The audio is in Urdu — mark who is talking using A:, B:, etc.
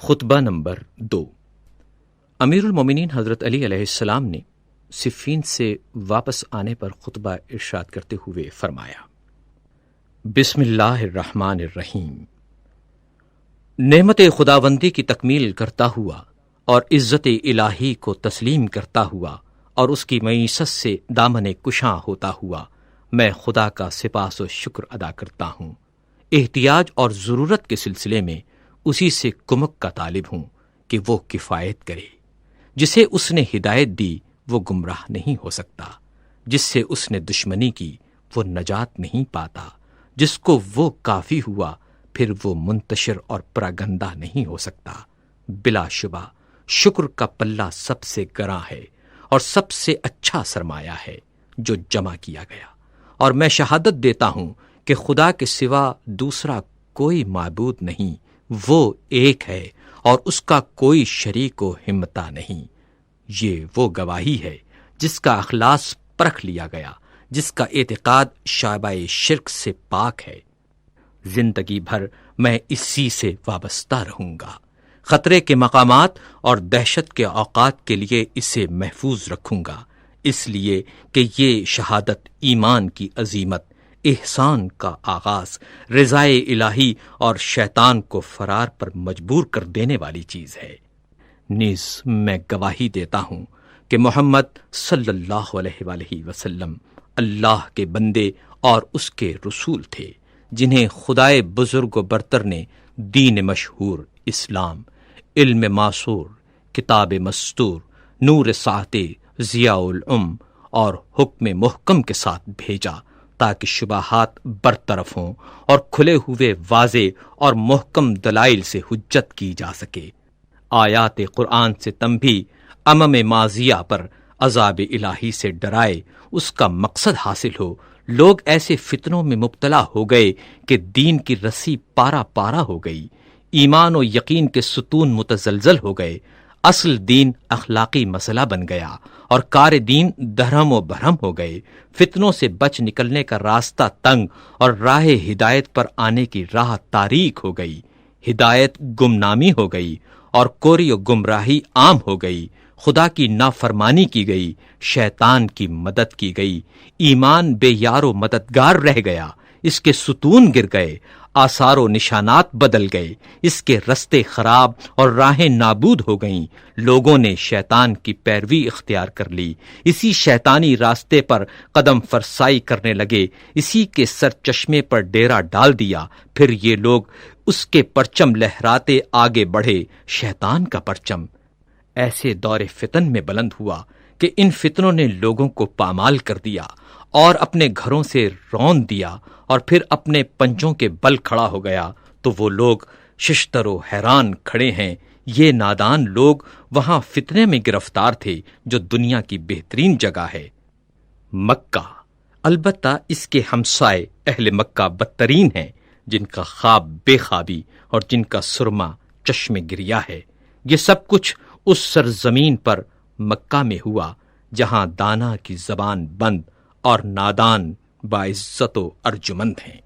A: خطبہ نمبر 2۔ امیر المومنین حضرت علی علیہ السلام نے صفین سے واپس آنے پر خطبہ ارشاد کرتے ہوئے فرمایا: بسم اللہ الرحمن الرحیم۔ نعمت خداوندی کی تکمیل کرتا ہوا اور عزت الہی کو تسلیم کرتا ہوا اور اس کی معیشت سے دامن کشاں ہوتا ہوا میں خدا کا سپاس و شکر ادا کرتا ہوں۔ احتیاج اور ضرورت کے سلسلے میں اسی سے کمک کا طالب ہوں کہ وہ کفایت کرے۔ جسے اس نے ہدایت دی وہ گمراہ نہیں ہو سکتا، جس سے اس نے دشمنی کی وہ نجات نہیں پاتا، جس کو وہ کافی ہوا پھر وہ منتشر اور پراگندہ نہیں ہو سکتا۔ بلا شبہ شکر کا پلہ سب سے گراں ہے اور سب سے اچھا سرمایہ ہے جو جمع کیا گیا، اور میں شہادت دیتا ہوں کہ خدا کے سوا دوسرا کوئی معبود نہیں، وہ ایک ہے اور اس کا کوئی شریک و ہمتا نہیں۔ یہ وہ گواہی ہے جس کا اخلاص پرکھ لیا گیا، جس کا اعتقاد شعبہ شرک سے پاک ہے۔ زندگی بھر میں اسی سے وابستہ رہوں گا، خطرے کے مقامات اور دہشت کے اوقات کے لیے اسے محفوظ رکھوں گا، اس لیے کہ یہ شہادت ایمان کی عظیمت، احسان کا آغاز، رضائے الہی اور شیطان کو فرار پر مجبور کر دینے والی چیز ہے۔ نیز میں گواہی دیتا ہوں کہ محمد صلی اللہ علیہ وآلہ وسلم اللہ کے بندے اور اس کے رسول تھے، جنہیں خدائے بزرگ و برتر نے دین مشہور اسلام، علم معصور، کتاب مستور، نور ساطع، ضیاء العم اور حکم محکم کے ساتھ بھیجا تاکہ شبہات برطرف ہوں اور کھلے ہوئے واضح اور محکم دلائل سے حجت کی جا سکے۔ آیات قرآن سے تنبیہ امم ماضیہ پر عذاب الہی سے ڈرائے، اس کا مقصد حاصل ہو۔ لوگ ایسے فتنوں میں مبتلا ہو گئے کہ دین کی رسی پارا پارا ہو گئی، ایمان و یقین کے ستون متزلزل ہو گئے، اصل دین اخلاقی مسئلہ بن گیا اور کار دین دھرم و بھرم ہو گئے۔ فتنوں سے بچ نکلنے کا راستہ تنگ اور راہ ہدایت پر آنے کی راہ تاریک ہو گئی، ہدایت گمنامی ہو گئی اور کوری و گمراہی عام ہو گئی، خدا کی نافرمانی کی گئی، شیطان کی مدد کی گئی، ایمان بے یار و مددگار رہ گیا، اس کے ستون گر گئے، آثار و نشانات بدل گئے، اس کے رستے خراب اور راہیں نابود ہو گئیں۔ لوگوں نے شیطان کی پیروی اختیار کر لی، اسی شیطانی راستے پر قدم فرسائی کرنے لگے، اسی کے سر چشمے پر ڈیرا ڈال دیا۔ پھر یہ لوگ اس کے پرچم لہراتے آگے بڑھے، شیطان کا پرچم ایسے دور فتن میں بلند ہوا کہ ان فتنوں نے لوگوں کو پامال کر دیا اور اپنے گھروں سے رون دیا، اور پھر اپنے پنجوں کے بل کھڑا ہو گیا۔ تو وہ لوگ ششتر و حیران کھڑے ہیں، یہ نادان لوگ وہاں فتنے میں گرفتار تھے جو دنیا کی بہترین جگہ ہے، مکہ۔ البتہ اس کے ہمسائے اہل مکہ بدترین ہیں، جن کا خواب بے خوابی اور جن کا سرما چشم گریا ہے۔ یہ سب کچھ اس سرزمین پر مکہ میں ہوا جہاں دانا کی زبان بند اور نادان باعزت و ارجمند ہیں۔